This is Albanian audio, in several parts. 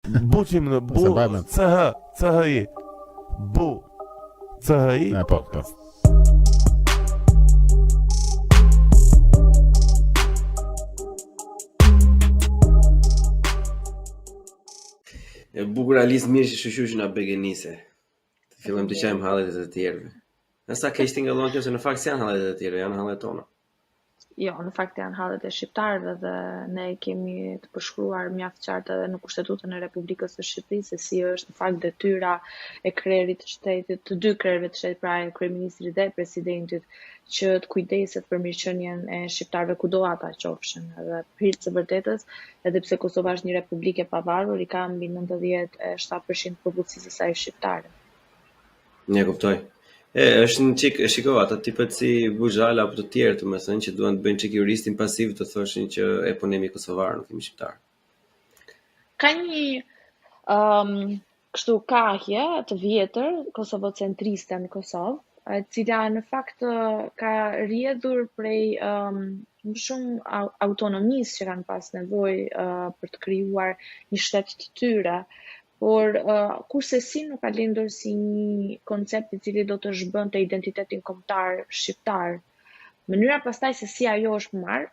Buçim në bu CHI. Bu CHI. Po. E bukur Alice mirë që shoqëru që na begenise. Të fillojmë të qajmë hallet e të tjerëve. Nësa keq ti ngellon kjo se në fakt janë hallet e të tjerëve, janë hallet tona. Jo, në fakt janë hallet e shqiptarëve dhe ne kemi të përshkruar mjaft qartë edhe në Kushtetutën e Republikës së Shqipërisë se si është në fakt detyra e krerit të shtetit, të dy krerëve të shtetit, pra e kryeministrit dhe presidentit, që të kujdeset për mirëqenien e shqiptarëve kudo ata qofshin. Edhe për hir të vërtetës, edhe pse Kosova është një republikë e pavarur, i ka mbi 97% popullsisë së saj shqiptare. Ne kuptoj. Është një çik, shiko, ata tipet si Buzhala apo të tjerë, domethënë që duan të bëjnë çik juristin pasiv të thoshin që eponimi kosovar nuk jemi shqiptar. Ka një kështu kahje të vjetër kosovocentriste në Kosovë, e cila në fakt ka rrjedhur prej më shumë autonomisë që kanë pas nevojë për të krijuar një shtet të tyre. Por kurse si nuk ka lindur si një koncept i cili do të zhbënte identitetin kombëtar shqiptar. Mënyra pastaj se si ajo është marrë,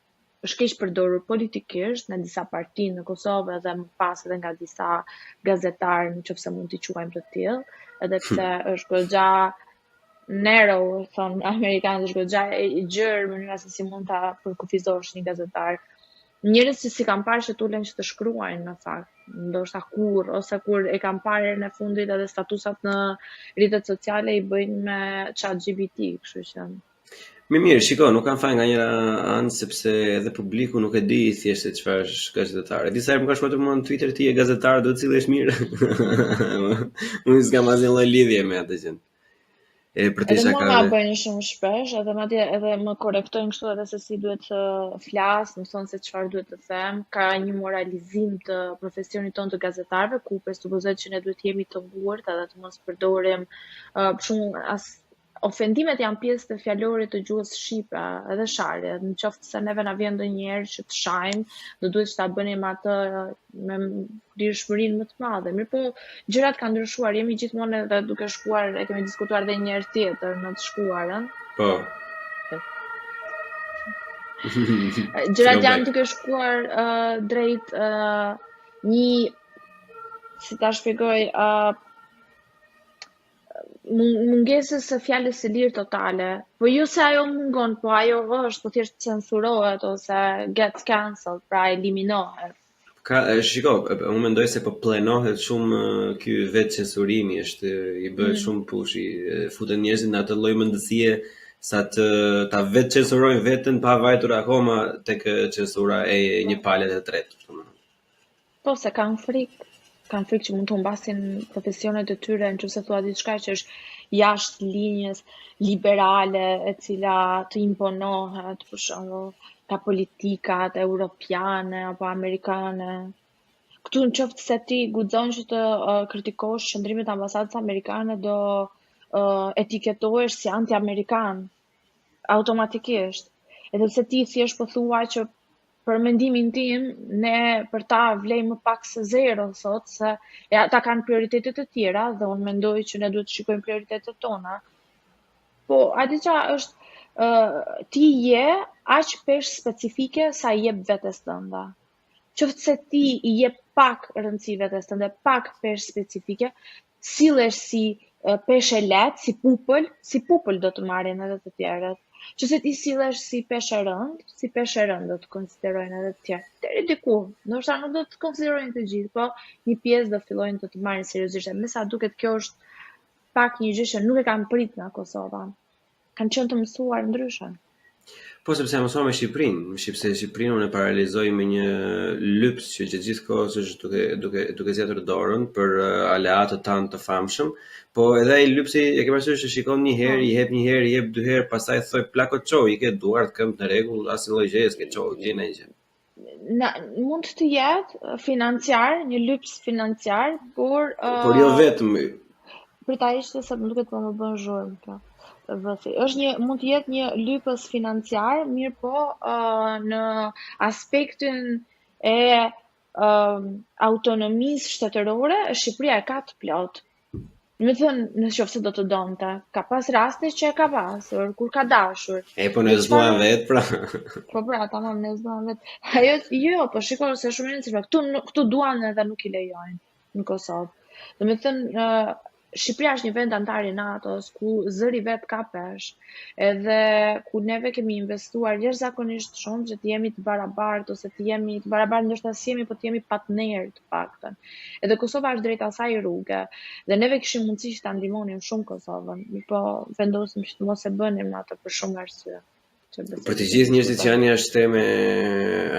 është keq përdorur politikisht në disa parti në Kosovë dhe më pas edhe nga disa gazetarë, nëse mund t'i quajmë të tillë, edhe pse është goxha narrow, thon amerikanët, është goxha e gjerë mënyra se si mund ta përkufizosh një gazetar. Njerëz që si kam parë që tulen që të shkruajnë në fakt, ndoshta kur e kam parë në fundit edhe statusat në rrjetet sociale i bëjnë me ChatGPT, kështu që. Mirë, shiko, nuk kam fajin nga njëra anë sepse edhe publiku nuk e di thjesht se çfarë është gazetar. Disa herë më ka shkuar në Twitter ti je gazetar, do të cillesh mirë. Unë s'kam asnjë lloj lidhje me atë gjë. Edhe mua ma bëjnë shumë shpesh, edhe madje edhe më korrektojnë kështu edhe se si duhet të flas, më thonë se çfarë duhet të them, ka një moralizim të profesionit tonë të gazetarëve, ku presupozohet që ne duhet jemi të ngurtë edhe të mos përdorim shumë ofendimet janë pjesë të fjalorit të gjuhës shqipe, edhe sharje, në qoftë se neve na vjen ndonjëherë që të shajmë, do duhet që ta bënim atë me lirshmërinë më të madhe. Mirë po, gjërat kanë ndryshuar, jemi gjithmonë edhe duke shkuar, e kemi diskutuar edhe një herë tjetër në të shkuarën. Po. Gjërat janë duke shkuar drejt një, si ta shpjegoj, mungesës së fjalës së lirë totale, po jo se ajo mungon, po ajo është, po thjesht censurohet ose gets cancelled, pra eliminohet. Shiko, unë mendoj se po planohet shumë ky vetë censurimi, është i bëhet shumë push, i futen njerëzit në atë lloj mendësie sa ta vetë censurojnë veten pa vajtur akoma tek censura e një pale të tretë. Po se kanë frikë që mund të humbasin profesionet e tyre nëse thua diçka që është jashtë linjës liberale e cila të imponohet, për shembull, ka politikat europiane apo amerikane. Këtu në qoftë se ti guxon që të kritikosh qëndrimet e ambasadës amerikane, do etiketohesh si anti-amerikan automatikisht. Edhe pse ti thjesht po thua që për mendimin tim, ne për ta vlejmë më pak se zero, sot, se ata kanë prioritetet të tjera, dhe unë mendoj që ne duhet të shikojmë prioritetet tona. Po, ati qa është, ti je aq pesh specifike sa i jep vetes tënde. Qoftë se ti i jep pak rëndësi vetes tënde, pak pesh specifike, sillesh si pesh e lehtë, si pupull do të marrin edhe të tjerët. Qëse ti sillesh si peshë rënd do të konsiderojnë edhe të tjerë. Deri diku, ndoshta nuk do të konsiderojnë të gjithë, po një pjesë do fillojnë të marrin seriozisht. Me sa duket kjo është pak një gjë që nuk e kanë prit nga Kosova. Kanë qenë të mësuar ndryshe. Po sepse mësuar me Shqipërinë, sepse Shqipërinë unë e paralizoj me një lyps që gjithë kohës është duke zgjatur dorën për aleatët tanë të famshëm, po edhe ai lypsi e ke parasysh që shikon një herë, i jep një herë, i jep dy herë, pastaj thoj plako çoj, i ke duart këmbë në rregull, asnjë lloj gjëje s'ke çoj, gjën ai gjë. Mund të jetë financiar, një lyps financiar, por jo vetëm. Për ta ishte se më duket po më bën zhurmë kjo. Mund të jetë një lypës financiar, mirë po në aspektin e autonomisë shtetërore, Shqipëria e ka të plot. Me thënë, në qoftë se do të donte, ka pas raste që e ka pasur, kur ka dashur. Po ne zbuan vetë, pra. Po pra, tamam, ne zbuan vetë. Ajo, jo, po shiko se shumë e rëndësishme. Këtu duan edhe nuk i lejojnë në Kosovë. Do me thënë, Shqipëria është një vend antar i NATO-s ku zëri vet ka pesh, edhe ku neve kemi investuar jashtëzakonisht shumë që të jemi të barabartë ose të jemi të barabartë, ndoshta si jemi, po të jemi partner të paktën. Edhe Kosova është drejt asaj rruge, dhe neve kishim mundësi që ta ndihmonim shumë Kosovën, po vendosim që të mos e bënim atë për shumë arsye. Për të gjithë njerëzit që janë jashtë me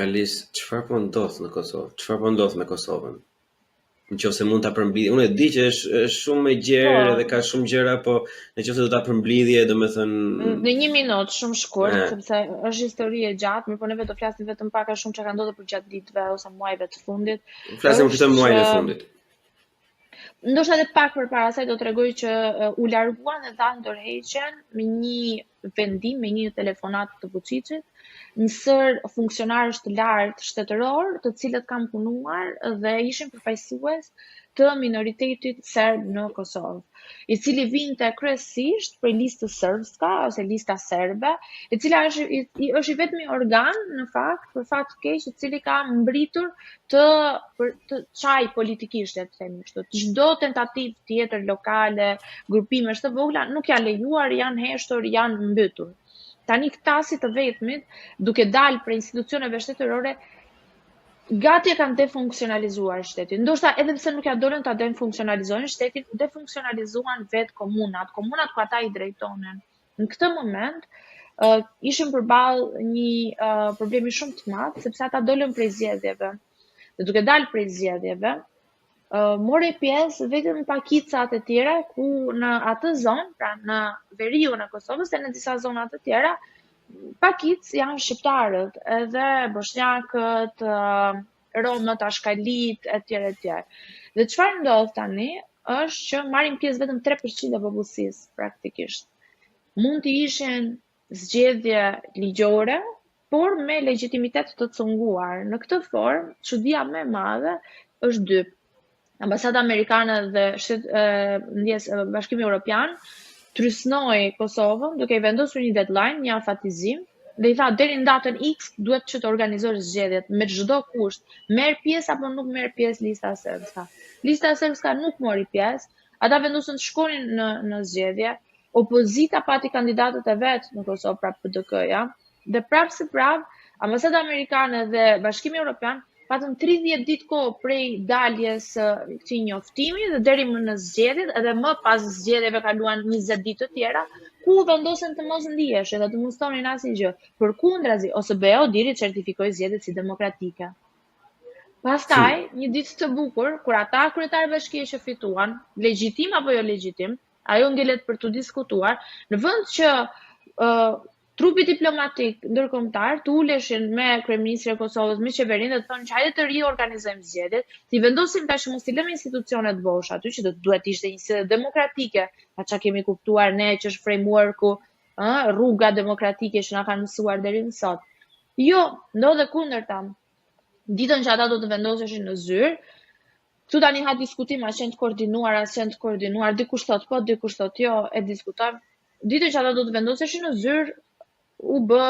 Alice, çfarë po ndodh në Kosovë? Çfarë po ndodh me Kosovën? Nëse mund ta përmbledhë, unë e di që është shumë e gjerë dhe ka shumë gjëra, po nëse do ta përmbledhje, domethënë në 1 minutë shumë shkurt, sepse është histori e gjatë, mirë po neve do flasim vetëm pak a shumë çka ka ndodhur për gjatë ditëve ose muajve të fundit. Flasim për këtë muajin e fundit. Ndoshta edhe pak përpara asaj do t'rregoj që u larguan dhe dhanë dorëheqjen me një vendim, me një telefonat të Vučićit, një sër funksionarësh të lartë shtetëror, të cilët kanë punuar dhe ishin përfaqësues të minoritetit serb në Kosovë, i cili vinte kryesisht prej listës sërbska ose lista serbe, e cila është i vetmi organ në fakt, për fat të keq, i cili ka mbritur të çaj politikisht, le të themi kështu. Çdo tentativë tjetër lokale, grupimesh të vogla nuk janë lejuar, janë heshtur, janë mbytur. Tani këta si të vetmit, duke dalë për institucioneve shtetërore, gati e kanë defunksionalizuar shtetin. Ndoshta edhe pse nuk ja dolën ta defunksionalizojnë shtetin, defunksionalizuan vetë komunat ku ata i drejtonin. Në këtë moment, ishin përballë një problemi shumë të madh, sepse ata dolën prej zgjedhjeve. Dhe duke dalë prej zgjedhjeve, mori pjesë vetëm pakicat e tjera ku në atë zonë, pra në veriun e Kosovës e në disa zona të tjera, pakic janë shqiptarët, edhe bosnjakët, romët, ashkalit, etj. Dhe çfarë ndodh tani është që marrin pjesë vetëm 3% e popullsisë praktikisht. Mund të ishin zgjedhje ligjore, por me legjitimitet të cunguar. Në këtë formë, çudia më e madhe është dy. Ambasada amerikane dhe Bashkimi Evropian trysnoi Kosovën duke i vendosur një deadline, një afatizim, dhe i tha deri në datën X duhet që të organizosh zgjedhjet me çdo kusht, merr pjesë apo nuk merr pjesë lista serbska. Lista serbska nuk mori pjesë, ata vendosën të shkonin në zgjedhje, opozita pati kandidatët e vet në Kosovë, pra PDK-ja, dhe prapë së prapë ambasada amerikane dhe Bashkimi Evropian patën 30 ditë kohë prej daljes këtij njoftimi dhe deri më në zgjedhjet, edhe më pas zgjedhjeve kaluan 20 ditë të tjera, ku vendosen të mos ndiheshin dhe të mos thonin asnjë. Përkundrazi, OSBE-u diri certifikoi zgjedhjet si demokratike. Pastaj, një ditë të bukur, kur ata kryetarë bashkie që fituan, legjitim apo jo legjitim, ajo ngelet për të diskutuar, në vend që trupi diplomatik ndërkombëtar të uleshin me kryeministrin e Kosovës, me qeverinë dhe të thonë që hajde të riorganizojmë zgjedhjet, të vendosim tash mos i lëmë institucionet bosh aty që duhet ishte një zgjedhje demokratike, pa çka kemi kuptuar ne që është frameworku, rruga demokratike që na kanë mësuar deri më sot. Jo, ndodhe kundërta. Ditën që ata do të vendoseshin në zyrë, këtu tani ha diskutim as janë të koordinuar, as janë të koordinuar, dikush thot po, dikush thot jo, e diskutojmë. Ditën që ata do të vendoseshin në zyrë, u bë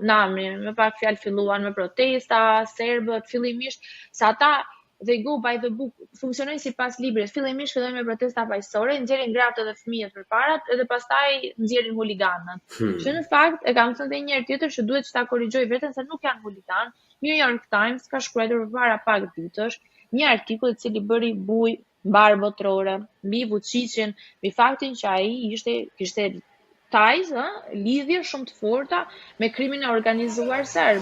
nami, me pak fjalë filluan me protesta, serbët, fillimisht, se ata they go by the book, funksionojnë sipas librit. Fillimisht fillojnë me protesta paqësorë, nxjerrin gratë dhe fëmijët përpara, edhe pastaj nxjerrin huliganët. Që në fakt e kam thënë edhe një herë tjetër që duhet që ta korrigjoj veten se nuk janë huligan. New York Times ka shkruar përpara pak ditësh një artikull i cili bëri buj mbar botërore mbi Vučićin, mbi faktin që ai kishte ties, lidhje shumë të forta me krimin e organizuar serb.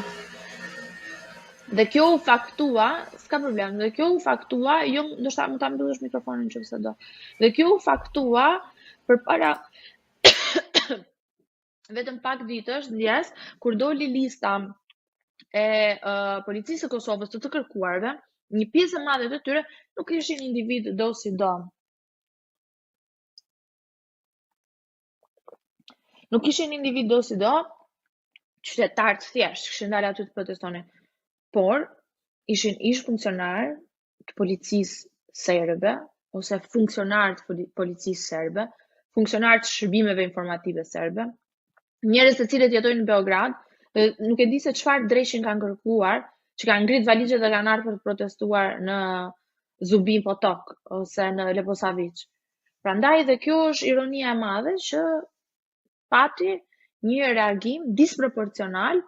Dhe kjo u faktua, s'ka problem, dhe kjo u faktua, jo, ndoshta mund ta mbyllësh mikrofonin nëse do. Dhe kjo u faktua përpara vetëm pak ditësh, djes, kur doli lista e policisë së Kosovës të kërkuarve, një pjesë e madhe të tyre nuk ishin individ do si do. Nuk ishin individ do si do, qytetarë të thjeshtë, kishin dalë aty të protestonin. Por, ishin ish funksionar të policisë serbe, ose funksionar të policisë serbe, funksionar të shërbimeve informative serbe, njerëz të cilët jetojnë në Beograd, nuk e di se çfarë dreshin kanë kërkuar, që kanë ngrit valixhet dhe kanë ardhur për të protestuar në Zubin Potok ose në Leposavić. Prandaj dhe kjo është ironia e madhe që pati një reagim disproporcional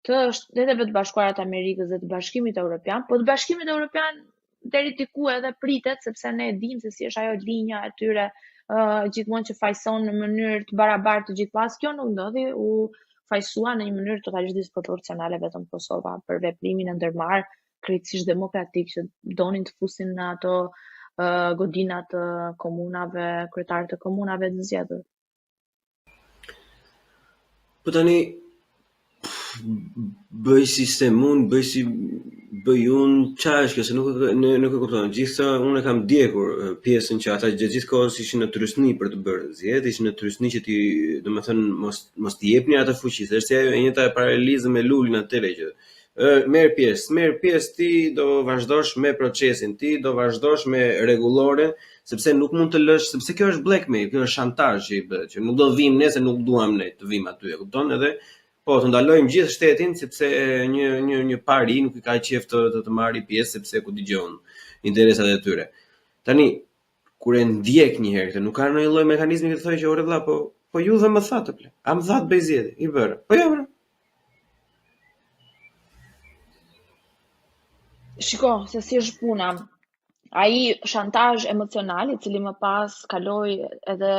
të Shteteve të Bashkuara të Amerikës dhe të Bashkimit Evropian, po të Bashkimit Evropian deri diku edhe pritet, sepse ne e dimë se si është ajo linja e tyre gjithmonë që fajson në mënyrë të barabartë të gjithë pas. Kjo nuk ndodhi, u fajsua në një mënyrë totalisht disproporcionale vetëm Kosova për veprimin e ndërmarrë krejtësisht demokratik që donin të fusin në ato godinat të komunave, kryetarët e komunave të zgjedhur. Po tani bëj si se mund, bëj unë, qa është kjo, se nuk e kupton. Gjithsa unë e kam djekur pjesën që ata gjithë kohës ishin në trysni për të bërë zgjedhje, ishin në trysni që ti, domethënë, mos t'i jepni atë fuqi, se është si ajo e njëjta paralelizëm me Lulin atëre që merr pjesë ti, do vazhdosh me procesin, ti do vazhdosh me rregulloren, sepse nuk mund të lësh, sepse kjo është blackmail, kjo është shantazh që i bëhet, që nuk do vim ne se nuk duam ne të vim aty, e kupton? Edhe po të ndalojmë gjithë shtetin sepse një pari nuk i ka qejf të marrë pjesë sepse ku dëgjon interesat e tyre. Tani kur e ndjek një herë këtë, nuk ka ndonjë lloj mekanizmi që të thojë që ore vëlla, po ju dhe më thatë ple. A më thatë bëj zgjedhje, i bërë. Po jo. Shiko, se si është puna. Ai shantazh emocional, i cili më pas kaloi edhe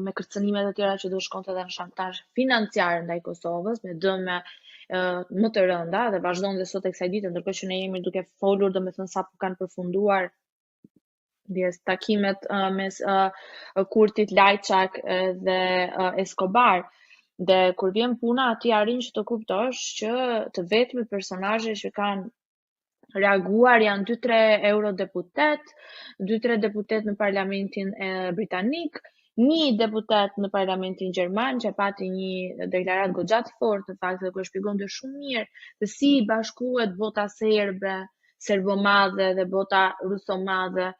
me kërcënimet e tjera që do shkonte edhe në shantazh financiar ndaj Kosovës, me dëme më të rënda dhe vazhdon dhe sot e kësaj dite, ndërkohë që ne jemi duke folur domethënë sapo kanë përfunduar takimet mes Kurtit, Lajçak dhe Escobar. Dhe kur vjen puna, ti arrin që të kuptosh që të vetmi personazhe që kanë reaguar janë 2-3 eurodeputet, 2-3 deputet në parlamentin britanik, një deputet në parlamentin gjerman që pati një deklarat goxha të fortë në fakt dhe ku e shpjegonte shumë mirë se si bashkohet vota serbe, serbomadhe dhe vota rusomadhe.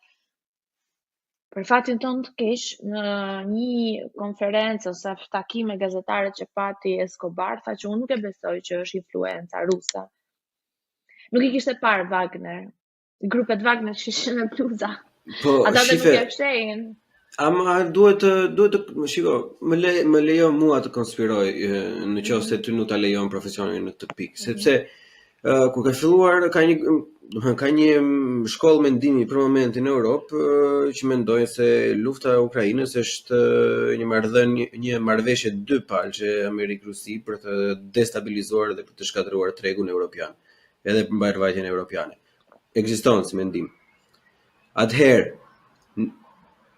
Për fatin tonë të keq, në një konferencë ose takim me gazetarët që pati Escobar, tha që unë nuk e besoj që është influenca ruse. Nuk i kishte parë Wagner. Grupet Wagner që ishin me bluza. Po, ata dhe nuk e fshehin. Ama duhet të shiko, më lejo mua të konspiroj në qoftë se ty nuk ta lejon profesionin në këtë pikë, sepse kur ka filluar ka një shkollë mendimi për momentin në Europë që mendojnë se lufta e Ukrainës është një marrëveshje dypalçe Amerikë-Rusi për të destabilizuar dhe për të shkatëruar tregun evropian, edhe për mbajtjen evropiane. Ekziston si mendim. Atëherë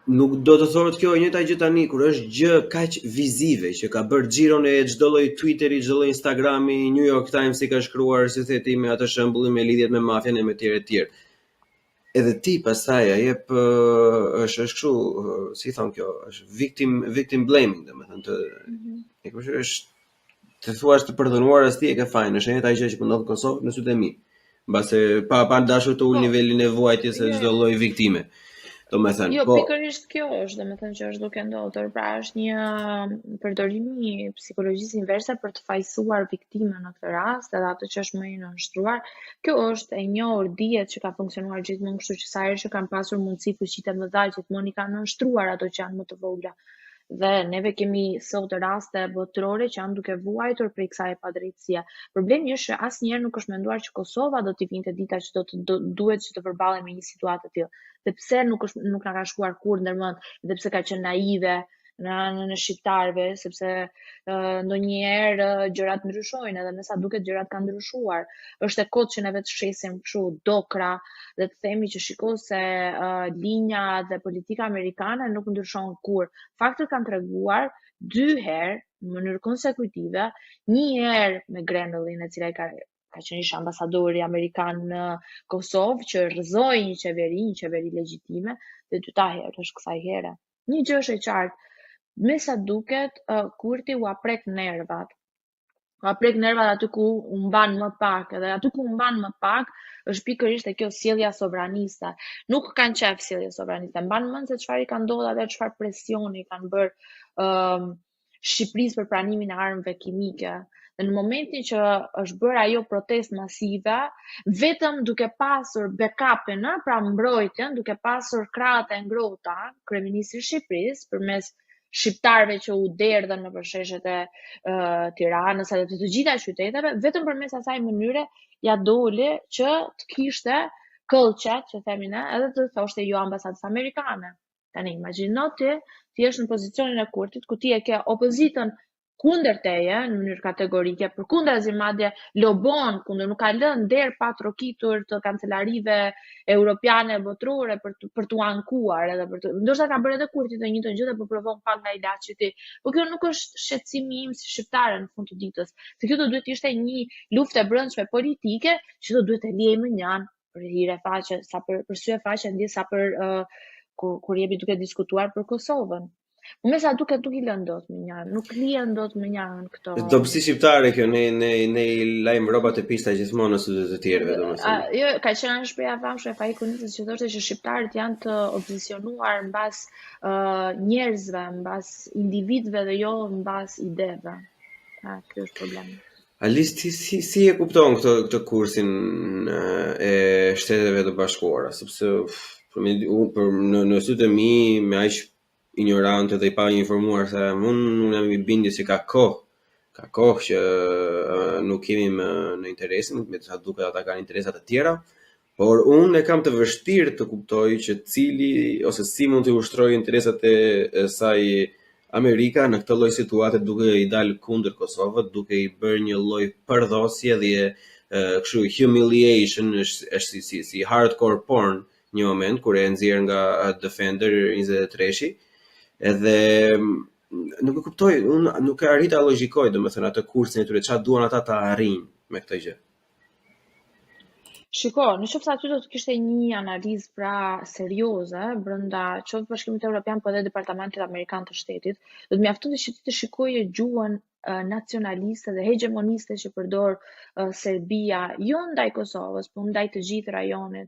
nuk do të thotë kjo e njëjta gjë tani kur është gjë kaq vizive që ka bërë xhiron e çdo lloj Twitteri, çdo lloj Instagrami, New York Times i ka shkruar si theti me atë shembullin me lidhjet me mafian e me tjerë. Edhe ti pastaj e jep është kështu, si thon kjo, është victim blaming, domethënë e kush është të thuash të përdonuar as ti e ke fajin, është njëjta gjë që po ndodh në Kosovë në sytë e mi. Mbase pa dashur të ul nivelin e vuajtjes së çdo lloj viktime. Jo, pikërisht kjo është, domethënë që është duke ndodhur, pra është një përdorim i psikologjisë inverse për të fajsuar viktimën në këtë rast, edhe atë që është më i nënshtruar. Kjo është e njohur, dihet që ka funksionuar gjithmonë kështu që sa herë që kanë pasur mundësi fuqitë të mëdha gjithmonë i kanë nënshtruar ato që janë më të vogla. Dhe neve kemi sot raste botërore që janë duke vuajtur prej kësaj padrejtësie. Problemi është që asnjëherë nuk është menduar që Kosova do t'i vinte dita që duhet që të përballej me një situatë të tillë. Dhe pse nuk na ka shkuar kurrë ndërmend, dhe pse ka qenë naive në shqiptarëve, sepse ndonjëherë gjërat ndryshojnë, edhe me sa duket gjërat kanë ndryshuar. Është e kotë që ne vetë shesim kështu dokra dhe të themi që shiko se linja dhe politika amerikane nuk ndryshon kurrë. Faktët kanë treguar 2 herë në mënyrë konsekutive, një herë me Grenellin, e cila ka qenë ish ambasadori amerikan në Kosovë që rrëzoi një qeveri legjitime, dhe dyta herë është kësaj here. Një gjë është e qartë, me sa duket Kurti u aprek nervat ka prek nervat aty ku u mban më pak, edhe aty ku u mban më pak është pikërisht e kjo sjellja sovraniste. Nuk kanë qef sjellja sovraniste. Mban mend se çfarë i ka ndodhur atë, çfarë presioni kanë bërë Shqipërisë për pranimin e armëve kimike. Dhe në momentin që është bërë ajo protestë masive, vetëm duke pasur backupin, pra mbrojtjen, duke pasur krahët e ngrohta, kryeministri i Shqipërisë përmes shqiptarëve që u derdhën në përsheshet e Tiranës edhe të gjitha qyteteve, vetëm përmes asaj mënyre ja doli që të kishte këllqet, që themi ne, edhe të thoshte jo ambasadës amerikane. Tani, imagjino ti jesh në pozicionin e Kurtit, ku ti e ke opozitën kundër teje, në mënyrë kategorike, përkundazi madje lobon kundër, nuk ka lënë derë pa trokitur të kancelarive europiane botërore për t'u ankuar edhe për të. Ndoshta ka bërë edhe Kurti të njëjtën gjë dhe po provon pak nga ilaçi i tij. Po kjo nuk është shqetësimi im si shqiptare në fund të ditës. Se kjo do duhet të ishte një luftë e brendshme politike që do duhet të lihej më njanë për hire faqe, sa për sy e faqe ndje sa për kur jemi duke diskutuar për Kosovën. Me sa duket nuk i lën dot më njanë, nuk lihen dot më njanë këto. Dobësi shqiptare kjo, ne i lajm rrobat e pista gjithmonë në studiot e tjerëve, domethënë. Jo, ka qenë një shprehje e famshme e Fajkunisës që thoshte që shqiptarët janë të obsesionuar mbas njerëzve, mbas individëve dhe jo mbas ideve. Ky është problemi. Alice, si e kupton këtë kursin e Shteteve të Bashkuara, sepse në sytë e mi me aq ignorante dhe i pa informuar se unë jam i bindje se ka kohë që nuk kemi në interesin, me sa duket ata kanë interesat të tjera, por unë e kam të vështirë të kuptoj që si mund të ushtrojë interesat e saj Amerika në këtë lloj situate duke i dalë kundër Kosovës, duke i bërë një lloj përdhosje dhe kështu humiliation, është si hardcore porn një moment kur e nxjerr nga Defender 23-shi. Edhe nuk e kuptoj, unë nuk e arrita logjikoj, domethënë atë kursin e tyre, çfarë duan ata ta arrijnë me këtë gjë. Shiko, në qoftë aty do të kishte një analizë pra serioze brenda qoftë Bashkimit Evropian po edhe Departamentit Amerikan të Shtetit, do të mjaftonte që ti të shikoje gjuhën nacionaliste dhe hegemoniste që përdor Serbia, jo ndaj Kosovës, por ndaj të gjithë rajonit.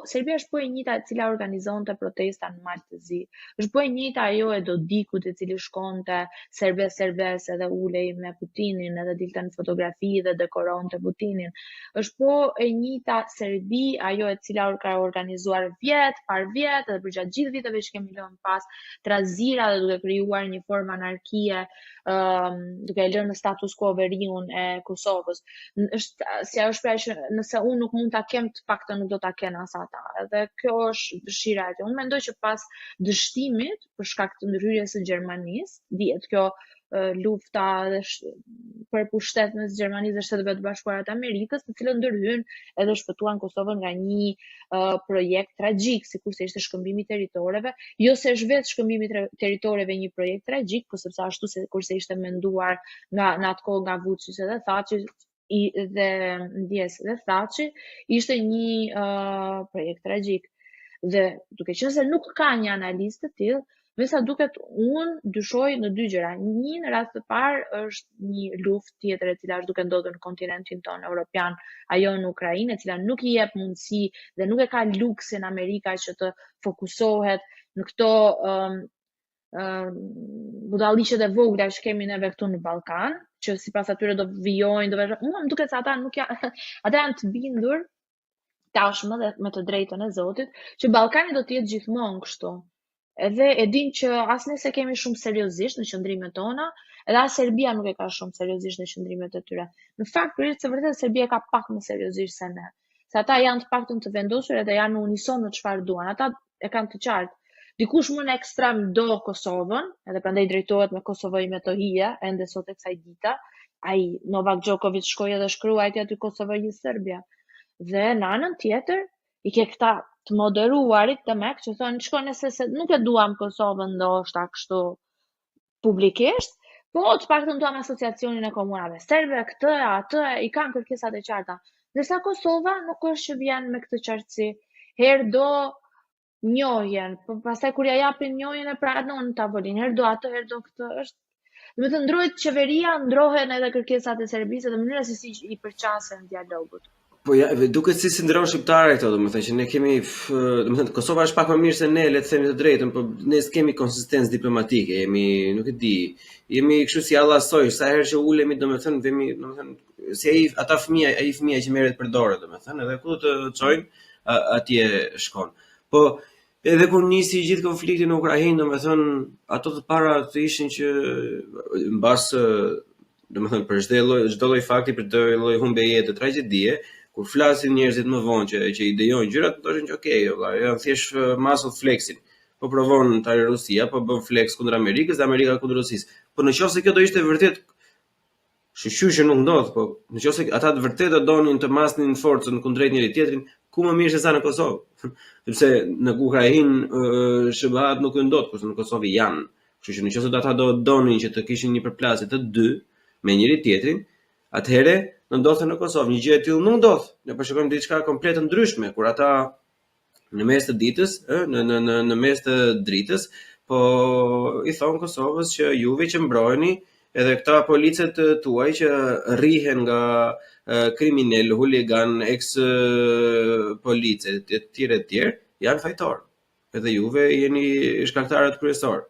Serbia është po e njëjta e cila organizonte protesta në Maltëzi. Është po e njëjta ajo e Dodikut i cili shkonte serbes edhe ulej me Putinin edhe dilte në fotografi dhe dekoronte Putinin. Është po e njëjta Serbi, ajo e cila ka organizuar vjet edhe përgjatë gjithë viteve që kemi lënë pas trazira dhe duke krijuar një formë anarkie, duke lënë në status quo veriun e Kosovës. Si ajo shpreh që nëse unë nuk mund ta kem, të paktën nuk do ta kenë as ata. Edhe kjo është dëshira e tyre. Unë mendoj që pas dështimit për shkak të ndryrjes së Gjermanisë, dihet kjo lufta për pushtet mes Gjermanisë dhe Shteteve të Bashkuara të Amerikës, të cilën ndërhyn edhe shpëtuan Kosovën nga një projekt tragjik, sikurse ishte shkëmbimi i territoreve, jo se është vetë shkëmbimi i territoreve një projekt tragjik, por sepse ashtu sikurse ishte menduar në atë kohë nga Vučić dhe Thaçi dhe ndjes dhe Thaçi, ishte një projekt tragjik. Dhe duke qenë se nuk ka një analizë të tillë, me sa duket unë dyshoj në dy gjëra. Një, në rast të parë është një luftë tjetër e cila është duke ndodhur në kontinentin tonë evropian, ajo në Ukrainë, e cila nuk i jep mundësi dhe nuk e ka luksin Amerika që të fokusohet në këto budalliqet e vogla që kemi neve këtu në Ballkan, që sipas atyre do vijojnë, më duket se ata ata janë të bindur tashmë dhe me të drejtën e Zotit, që Ballkani do të jetë gjithmonë kështu. Edhe e din që as ne se kemi shumë seriozisht në qëndrimet tona, edhe as Serbia nuk e ka shumë seriozisht në qëndrimet e tyre. Në fakt, për se vërtet Serbia ka pak më seriozisht se ne. Se ata janë të paktën të vendosur edhe janë në unison në çfarë duan. Ata e kanë të qartë. Dikush më në ekstrem do Kosovën, edhe prandaj drejtohet me Kosovë me të hije, ende sot e kësaj dita. Ai Novak Djokovic shkoi edhe shkruaj aty Kosovë Serbia. Dhe në anën tjetër i ke këta të moderuarit të mek që thonë shkone se nuk e duam Kosovën ndoshta kështu publikisht, po të paktën duam asociacionin e komunave serbe, këtë, atë, i kanë kërkesat e qarta. Ndërsa Kosova nuk është që vjen me këtë qartësi. Herë do njohjen, pastaj kur ja japin njohjen e pranon në tavolinë, herë do atë, herë do këtë, është Domethënë ndrohet qeveria, ndrohen edhe kërkesat e Serbisë dhe mënyra se si i përqasen dialogut. Po ja, duket si ndron shqiptarë këto, domethënë që ne kemi, domethënë Kosova është pak më mirë se ne, le të themi të drejtën, por ne s'kemi konsistencë diplomatike, jemi, nuk e di, jemi kështu si allasoj, sa herë që ulemi, domethënë vemi, domethënë si ai fëmia që merret për dorë, domethënë, edhe ku të çojnë, atje shkon. Po edhe kur nisi gjithë konflikti në Ukrainë, domethënë ato të para të ishin që mbas, domethënë për çdo lloj fakti, për çdo lloj humbjeje të tragjedie, kur flasin njerëzit më vonë që i dejojnë gjërat, thoshin që okay, janë thjesht muscle flexin. Po provon tani Rusia, po bën flex kundër Amerikës dhe Amerika kundër Rusisë. Po nëse kjo do ishte vërtet, shqyr që nuk ndodh, po nëse ata të vërtet do donin të masnin forcën kundrejt njëri tjetrin, ku më mirë se sa në Kosovë. Sepse në Ukrainë SBA-t nuk ndodh, kurse në Kosovë janë. Kështu që nëse ata do donin që të kishin një përplasje të dy me njëri tjetrin, atëherë ndodhte në Kosovë. Një gjë e tillë nuk ndodh. Ne po shikojmë diçka komplet ndryshme, kur ata në mes të ditës, në mes të dritës, po i thon Kosovës që juve që mbrojeni, edhe këta policët tuaj që rrihen nga kriminal, huligan, ex policë e tjerë, janë fajtor. Edhe juve jeni shkaktarët kryesorë.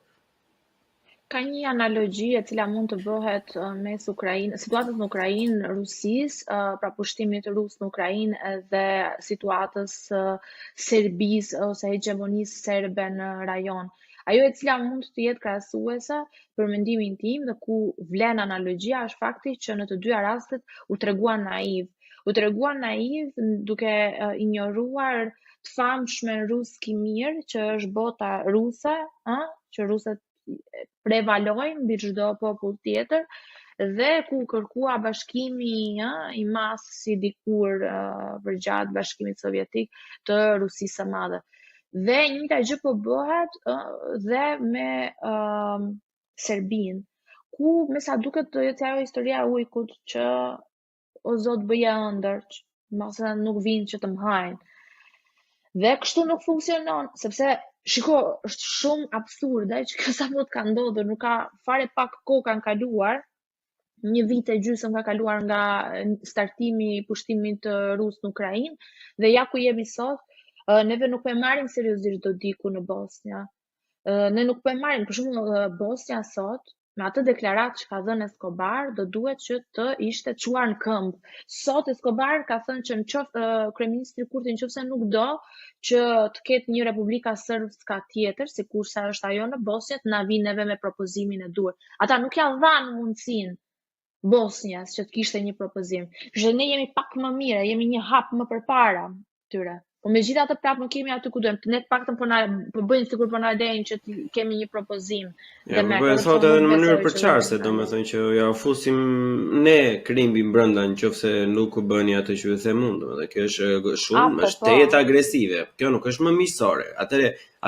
Ka një analogji e cila mund të bëhet mes situatës në Ukrainë, Rusisë, pra pushtimit rus në Ukrainë dhe situatës Serbisë ose hegemonisë serbe në rajon. Ajo e cila mund të jetë krahasuese për mendimin tim dhe ku vlen analogjia është fakti që në të dyja rastet u treguan naiv. U treguan naiv duke injoruar të famshmen ruski mirë që është bota ruse, që rusët prevalojnë mbi çdo popull tjetër dhe ku kërkua bashkimi i masë si dikur përgjatë Bashkimit Sovjetik të Rusisë së Madhe. Dhe njëjta gjë po bëhet dhe me Serbinë, ku me sa duket do jetë ajo historia e ujkut që o Zot bëje ëndër, mase nuk vinë që të mhajnë. Dhe kështu nuk funksionon, sepse shiko, është shumë absurde që kjo sapo të ka ndodhur, nuk ka fare pak kohë kanë kaluar, një vit e gjysmë ka kaluar nga startimi i pushtimit rus në Ukrainë, dhe ja ku jemi sot, neve nuk po e marrim seriozisht Dodiku në Bosnja. Ne nuk po e marrim, për shembull Bosnja sot, me atë deklaratë që ka dhënë Escobar, do duhet që të ishte çuar në këmbë. Sot Escobar ka thënë që nëse kryeministri Kurti nëse nuk do që të ketë një republika sërbska tjetër, sikurse është ajo në Bosnjë, na vinë neve me propozimin e duhur. Ata nuk ja dhanë mundësinë Bosnjës që të kishte një propozim. Që ne jemi pak më mirë, jemi një hap më përpara tyre. Po megjithatë prapë nuk kemi aty ku duhem. Ne të paktën po bëjnë sikur po na lejnë që të kemi një propozim. Ja, po e thotë edhe në mënyrë përçarëse, domethënë që ja fusim ne krimbin brenda nëse nuk bëni atë që ju them unë, domethënë kjo është shumë, është tejet agresive. Kjo nuk është më miqësore.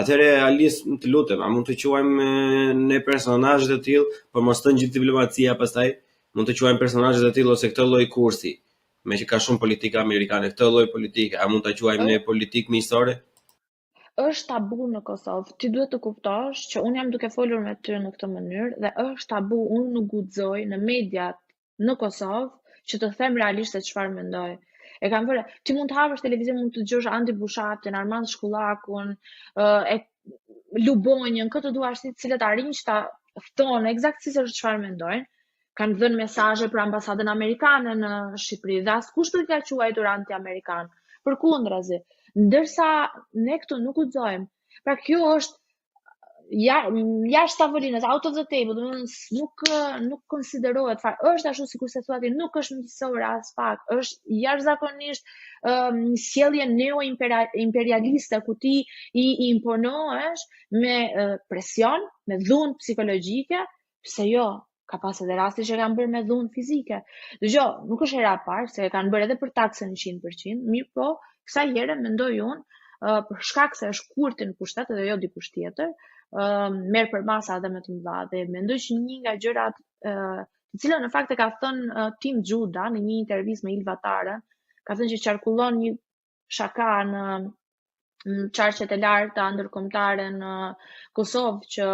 Atëre Alis, të lutem, a mund të quajmë ne personazhe të tillë, por mos të ngjit diplomacia pastaj, mund të quajmë personazhe të tillë ose këtë lloj kursi. Me që ka shumë politika amerikane, këtë lloj politike, a mund ta quajmë ne politikë miqësore? Është tabu në Kosovë. Ti duhet të kuptosh që unë jam duke folur me ty në këtë mënyrë dhe është tabu, unë nuk guxoj në mediat në Kosovë që të them realisht se çfarë mendoj. E kam vëre, ti mund të hapësh televizor, mund të dëgjosh Andi Bushatin, Armand Shkullakun, Lubonjën, këtë duash ti, cilët arrin që ta thonë eksaktësisht çfarë mendojnë. Kanë dhënë mesazhe për ambasadën amerikane në Shqipëri dhe askush nuk ka quajtur anti-amerikan. Përkundrazi, ndërsa ne këtu nuk guxojmë. Pra kjo është jashtë tavolinës, out of the table, domethënë nuk konsiderohet fare. Është ashtu sikur se thua ti, nuk është miqësore as pak, është jashtëzakonisht një sjellje neo-imperialiste ku ti i imponohesh me presion, me dhunë psikologjike, pse jo? Ka pas edhe raste që kanë bërë me dhunë fizike. Dëgjoj, nuk është hera e parë, se kanë bërë edhe për taksën 100%, mirë po, kësaj here mendoj unë, për shkak se është Kurti në pushtet edhe jo dikush tjetër, merr për masa edhe më të mëdha. Dhe mendoj që një nga gjërat, të cilën në fakt e ka thënë Tim Xhuda në një intervistë me Ilvataren, ka thënë që qarkullon një shaka në qarqet e larta ndërkombëtare në Kosovë që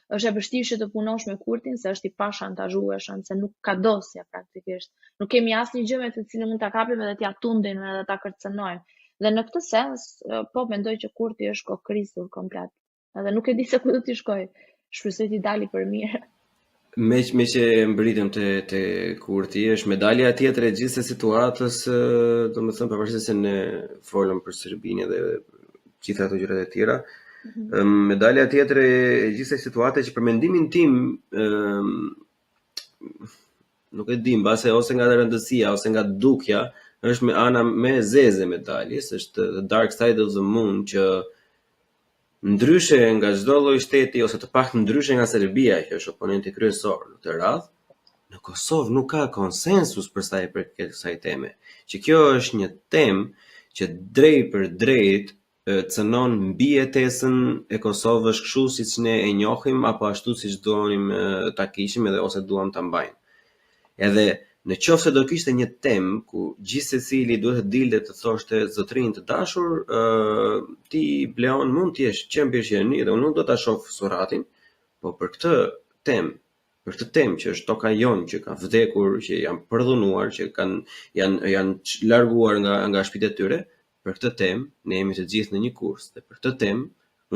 është e vështirë që të punosh me Kurtin se është i pashantazhueshëm, se nuk ka dosje praktikisht. Nuk kemi asnjë gjë me të cilën mund ta kapim edhe t'ja tundin edhe ta kërcënojmë. Dhe në këtë sens, po mendoj që Kurti është kokrisur komplet. Edhe nuk e di se ku do t'i shkoj. Shpresoj t'i dali për mirë. Me që mbritëm te Kurti, është medalja tjetër e gjithë situatës, domethënë pavarësisht se ne folëm për Serbinë dhe gjitha ato gjërat e tjera. Medalja tjetër e gjithë situatës që për mendimin tim nuk e di, mbase ose nga rëndësia ose nga dukja, është me ana më e zeze e medaljes, është The Dark Side of the Moon, që ndryshe nga çdo lloj shteti ose të paktën ndryshe nga Serbia, që është oponenti kryesor në këtë radhë, në Kosovë nuk ka konsensus për sa i përket kësaj teme. Që kjo është një temë që drejt për drejt cënon mbijetesën e Kosovës kështu siç ne e njohim apo ashtu siç duam ta kishim edhe ose duam ta mbajmë. Edhe në qoftë se do kishte një temë ku gjithë secili duhet të dilte të thoshte zotrin të dashur, ti Bleon mund të jesh qembirqeni dhe unë nuk do ta shoh suratin, po për këtë temë që është toka jon, që ka vdekur, që janë përdhunuar, që janë larguar nga shtëpitë e tyre, për këtë temë ne jemi të gjithë në një kurs dhe për këtë temë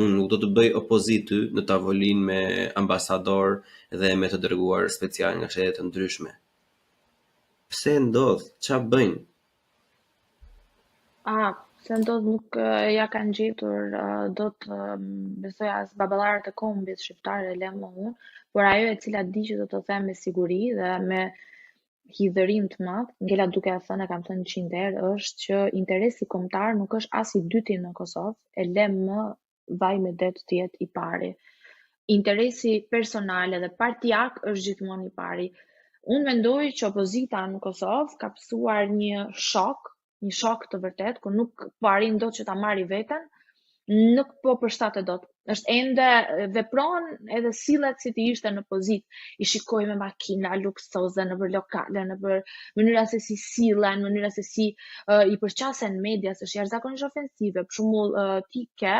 unë nuk do të bëj opozitë në tavolinë me ambasador dhe me të dërguar special nga shtete të ndryshme. Pse ndodh? Ç'a bëjnë? Se ndodh nuk ja kanë gjetur do të besoj as baballarët e kombit shqiptare lemo unë, por ajo e cila di që do të them me siguri dhe me hidhërim të madh, ngela duke thënë, kam thënë 100 herë, është që interesi kombëtar nuk është as i dyti në Kosovë, e le më vaj me det të jetë i pari. Interesi personal dhe partijak është gjithmonë i pari. Unë mendoj që opozita në Kosovë ka pësuar një shok të vërtet, ku nuk po arrin dot që ta marri veten, nuk po përshtatet dot. Është ende vepron edhe sillet si të ishte në pozitë. I shikoj me makina luksoze nëpër lokale, nëpër mënyra se si sillen, mënyra se si i përqasen medias, është jashtëzakonisht ofensive. Për shembull, ti ke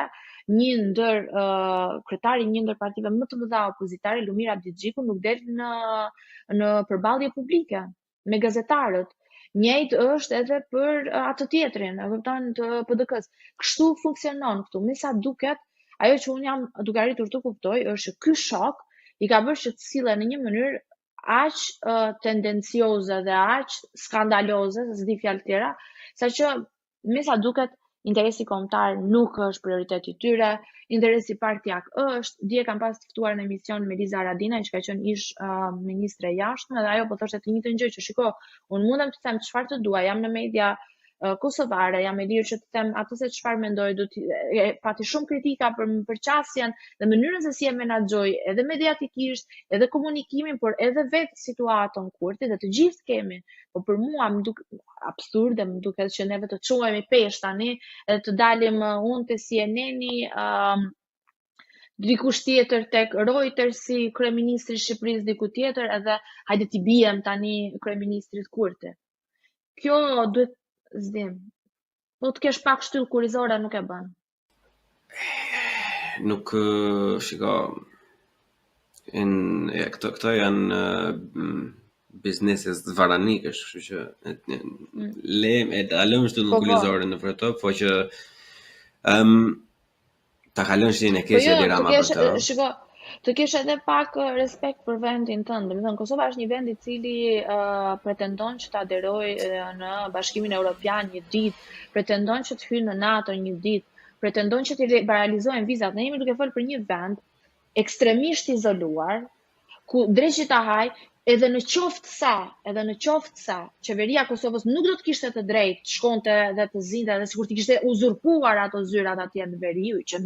kryetari një ndër partive më të mëdha opozitare, Lumir Abdixhiku, nuk del në përballje publike me gazetarët. Njëjtë është edhe për atë tjetrin, e kupton, të PDK-s. Kështu funksionon këtu. Me sa duket, ajo që unë jam duke arritur të kuptoj është që ky shok i ka bërë që të sillen në një mënyrë aq tendencioze dhe aq skandaloze, se s'di fjalë tjera, saqë me sa duket interesi kombëtar nuk është prioriteti i tyre, interesi partijak është. Dje kam pas të ftuar në emision me Liza Radina, që ka qenë ish ministre e jashtme, dhe ajo po thoshte të njëjtën gjë, që shiko, unë mundem të them çfarë të dua, jam në media kosovare, jam e lirë që të them atë se çfarë mendoj, pati shumë kritika për përqasjen dhe mënyrën se si e menaxhoj edhe mediatikisht, edhe komunikimin, por edhe vetë situatën Kurti, dhe të gjithë kemi. Po për mua më duket absurde, më duket që neve të çuhemi pesh tani, edhe të dalim unë te CNN-i, dikush tjetër tek Reuters si kryeministri i Shqipërisë, diku tjetër, edhe hajde t'i bijem tani kryeministrit Kurti. Kjo duhet zdim. Po të kesh pak shtyllë kurizore nuk e bën. Nuk, shiko, këto janë bizneses zvaranikësh, kështu që lëm shtyllën kurizore në për to, po që ta kalon shtëpinë e keqe deri ama për to. Shiko, të kesh edhe pak respekt për vendin tënd. Domethënë Kosova është një vend i cili pretendon që të aderojë në Bashkimin Evropian një ditë, pretendon që të hyjë në NATO një ditë, pretendon që të liberalizojnë vizat. Ne jemi duke folur për një vend ekstremisht izoluar, ku drejt ta haj, edhe në qoftë sa qeveria e Kosovës nuk do të kishte të drejtë të shkonte dhe të zinte, dhe sikur të kishte uzurpuar ato zyrat atje në veri, që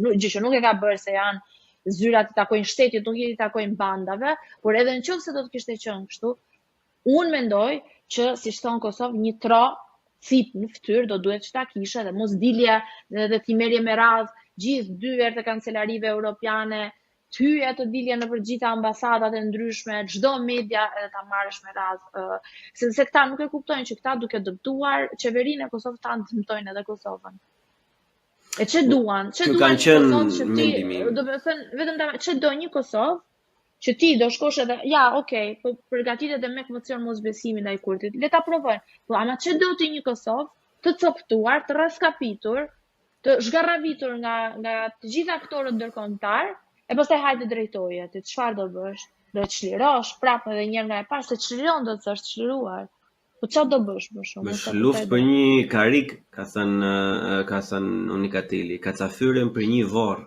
nuk e ka bërë, se janë zyrat i takojnë shtetit, nuk i takojnë bandave, por edhe në qoftë se do të kishte qenë kështu, unë mendoj që, si thon Kosovë, një tro cip në fytyrë do duhet që ta kishe, dhe mos dilje dhe t'i merje me radhë gjithë dyert e kancelarive europiane, t'hyje të dilje në për gjitha ambasadat e ndryshme, çdo media edhe ta marrësh me radhë, se këta nuk e kuptojnë që këta duke dëmtuar qeverinë e Kosovës ta dëmtojnë edhe Kosovën. E që duan? Që duan një Kosovë që ti, do të thënë, vetëm ç'do një Kosovë që ti do shkosh edhe, ja, okay, po përgatitet edhe me emocion mosbesimi ndaj Kurtit. Le ta provojnë. Po ama ç'do ti një Kosovë të coptuar, të raskapitur, të zhgarravitur nga të gjithë aktorët ndërkombëtar, e pastaj hajde drejtoje ti, çfarë do bësh? Do të çlirosh prapë edhe një herë nga e parë, se çliron do të thosh çliruar. Po çfarë do bësh më shumë? Bësh luftë për një karik, ka thënë Unikatili, ka cafyren për një vorr.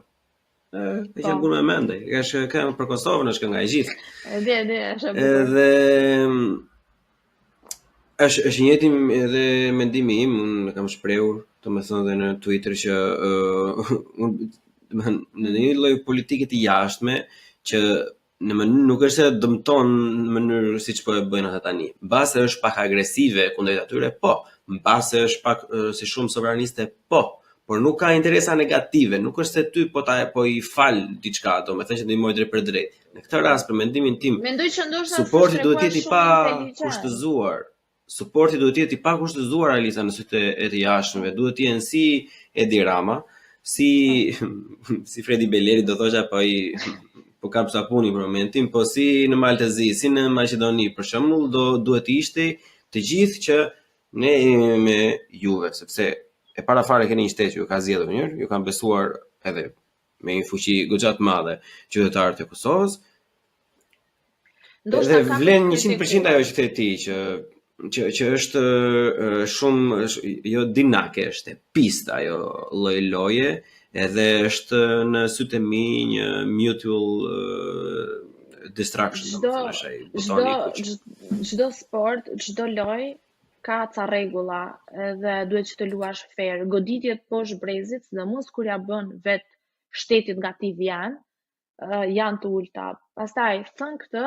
E që bunë me mendej, është këngë për Kosovën, është kënga e gjithë. Edhe, është e bukur. Edhe është njëti edhe mendimi im, unë kam shprehur, domethënë edhe në Twitter që në një lloj politike të jashtme që në mënyrë nuk është se dëmton në mënyrë siç po e bëjnë ata tani. Mbase është pak agresive kundrejt atyre, po. Mbase është pak si shumë sovraniste, po. Por nuk ka interesa negative, nuk është se ty po i fal diçka, domethënë që ndihmoj drejt për drejt. Në këtë rast, për mendimin tim, suporti duhet të jetë i pa kushtëzuar. Suporti duhet të jetë i pa kushtëzuar Alisa në sytë e të jashtëmve. Duhet të jenë si Edi Rama, si Fredi Beleri, do thosha po kap sapuni për momentin, po si në Maltezi, si në Maqedoni, për shembull, duhet të ishte të gjithë që ne jemi me juve, sepse e para fare keni një shtet që ju ka zgjedhur njërë, ju kanë besuar edhe me një fuqi goxha të madhe qytetarët e Kosovës. Dhe vlen 100% ajo që the ti që është shumë jo dinake, është pista ajo lloj loje, edhe është në sytë e mi një mutual distraction, çdo sport, çdo lojë ka ca rregulla edhe duhet që të luash fair. Goditjet poshtë brezit, sidomos kur ja bën vet shtetit nga ti janë të ulta. Pastaj thën këtë,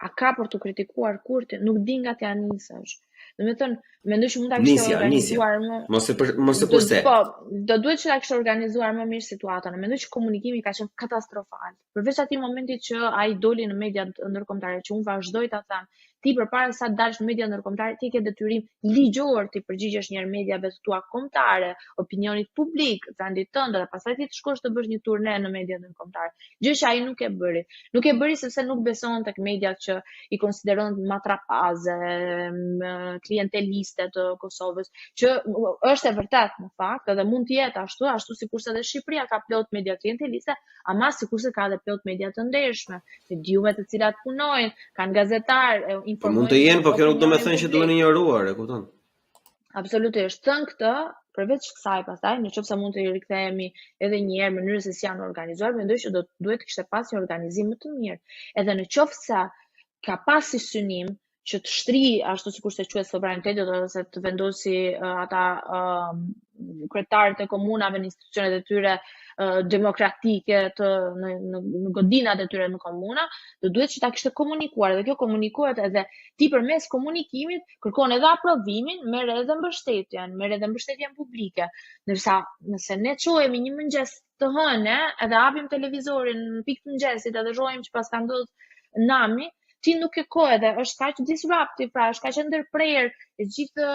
a ka për të kritikuar Kurtin, nuk di nga t'ja nisësh. Domethënë, mendoj që mund ta kishte organizuar më. Mos e kurse. Po, do duhet që ta kishte organizuar më mirë situatën. Mendoj që komunikimi ka qenë katastrofal. Përveç atij momentit që ai doli në mediat ndërkombëtare, që unë vazhdoj ta them, ti përpara sa të dalësh në media ndërkombëtare, ti ke detyrim ligjor të përgjigjesh një mediave të tua kombëtare, opinionit publik, vendit tënd, dhe pastaj ti të shkosh të bësh një turne në media ndërkombëtare. Gjë që ai nuk e bëri. Nuk e bëri sepse nuk beson tek mediat që i konsideron matrapaze, klienteliste të Kosovës, që është e vërtet në fakt, edhe mund të jetë ashtu sikurse edhe Shqipëria ka plot media klienteliste, ama sikurse ka edhe plot media të ndershme, mediume të cilat punojnë, kanë gazetar, po mund të jenë, po kjo nuk do me thënë që duhen injoruar, e kupton? Absolutisht. Thënë këtë, përveç kësaj pastaj, nëse mund të rikthehemi edhe një herë mënyrës se si janë organizuar, mendoj që duhet të kishte pas një organizim më të mirë. Edhe në qoftë se ka pas si synim që të shtri ashtu sikur se quhet sovranitetin ose të vendosi ata kryetarët e komunave në institucionet e tyre demokratike në godinat e tyre në komuna, do duhet që ta kishte komunikuar, dhe kjo komunikohet edhe ti përmes komunikimit kërkon edhe aprovimin, merr edhe mbështetjen publike. Ndërsa nëse ne çohemi një mëngjes të hënë, edhe hapim televizorin në pikë të mëngjesit edhe shohim që pas ka ndodhur nami, ti nuk e kohë edhe është kaq disruptive, pra është kaq ndërprer e gjithë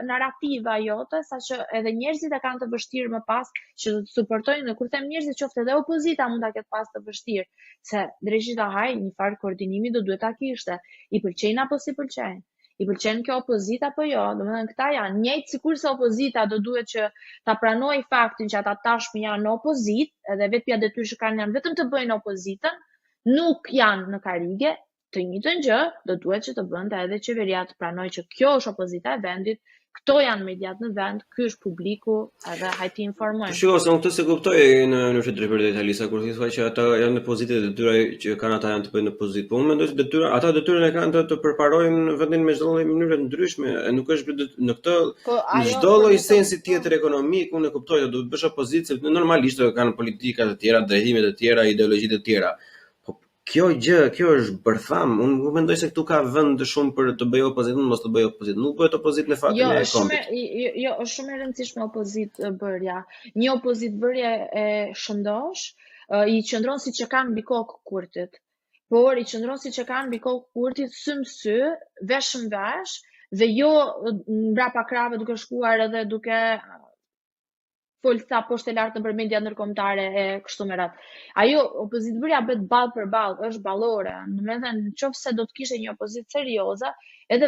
narrativa jote, saqë edhe njerëzit e kanë të vështirë më pas që të suportojnë, në kur them njerëzit qoftë edhe opozita mund ta ketë pas të vështirë, se drejtësisht haj një farë koordinimi do duhet ta kishte. I pëlqejnë apo si pëlqejnë? I pëlqen kjo opozita apo jo? Domethënë këta janë njëjtë sikurse opozita do duhet që ta pranojë faktin që ata tashmë janë në opozitë, edhe vetëpja detyrë që kanë janë vetëm të bëjnë opozitën, nuk janë në karige. Të njëjtën gjë do duhet që të bënte edhe qeveria të pranojë që kjo është opozita e vendit, këto janë mediat në vend, ky është publiku, edhe hajti informojnë. Shiko, se unë këtë se kuptoj në të drejtë Alisa, kur thua që ata janë në pozitë dhe detyra që kanë ata janë të bëjnë në pozitë. Po unë mendoj se ata detyrën e kanë të përparojnë vendin me çdo lloj mënyre ndryshme, e nuk është në këtë në çdo lloj sensi tjetër ekonomik, unë e kuptoj se duhet bësh opozitë, sepse normalisht kanë politika të tjera, drejtime të tjera, ideologji të tjera. Kjo është bërtham. Unë mendoj se këtu ka vend shumë për të bëjë opozitën, mos të bëjë opozit. Nuk bëhet opozit në faktin e kombit. Jo, është shumë e rëndësishme opozit bërja. Një opozit bërje e shëndosh, i qëndron si që kanë mbi kokë Kurtit. Por i qëndron si që kanë mbi kokë Kurtit sy më sy, vesh në vesh, dhe jo mbrapa krave duke shkuar edhe duke fol sa poshtë e lartë nëpër media ndërkombëtare e kështu me radhë. Ajo opozitbëria bëhet ballë për ballë, është ballore. Domethënë, nëse do të kishte një opozitë serioze, edhe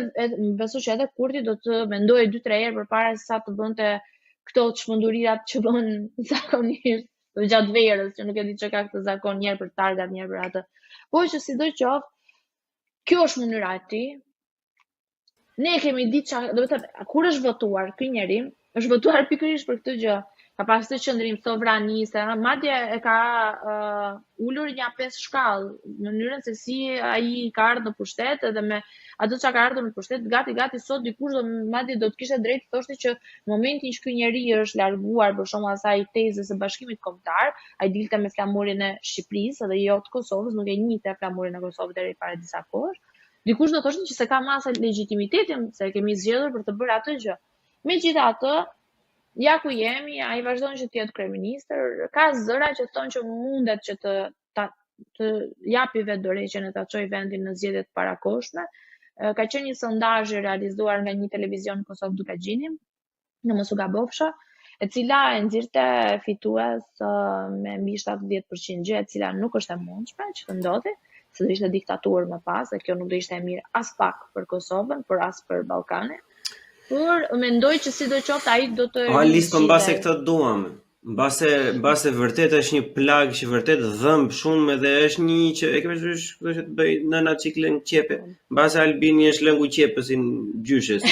besoj që edhe Kurti do të mendoje 2-3 herë përpara se sa të bënte këto çmendurirat që bën zakonisht gjatë verës, që nuk e di çka ka këtë zakon, një herë për targat, një herë për atë. Po që sidoqoftë, kjo është mënyra e tij. Ne kemi ditë do të thënë, kur është votuar ky njeri, është votuar pikërisht për këtë gjë. Ka pasur të qëndrim sovraniste, madje e ka ulur një 5 shkallë, në mënyrën se si ai ka ardhur në pushtet, edhe me ato çka ka ardhur në pushtet, gati sot dikush madje do të kishte drejt të thoshte që në momentin që ky njeri është larguar për shkak asaj tezës së Bashkimit Kombëtar, ai dilte me flamurin e Shqipërisë dhe jo të Kosovës, nuk e njihte flamurin e Kosovës deri para disa kohësh. Dikush do thoshte që se ka masa legitimitetin se kemi zgjedhur për të bërë atë gjë. Megjithatë, ja ku jemi, ai vazhdon që të jetë kryeministër, ka zëra që thonë që mundet që të japi vetë dorëheqjen e ta çojë vendin në zgjedhjet parakohshme. Ka qenë një sondazh realizuar nga një televizion në Kosovë Dukagjini, në mos u gabofsha, e cila e nxirrte fitues me mbi 70%, gjë e cila nuk është e mundshme që të ndodhi, se do ishte diktaturë më pas, dhe kjo nuk do ishte e mirë as pak për Kosovën, por as për Ballkanin. Por mendoj që sidoqoftë ai do të listë mbase këtë duam. Mbase vërtet është një plagë që vërtet dhëmb shumë edhe është një që e ke parasysh që të bëj nëna ciklën qepe. Mbase Albini është lëngu qepësin gjyshes.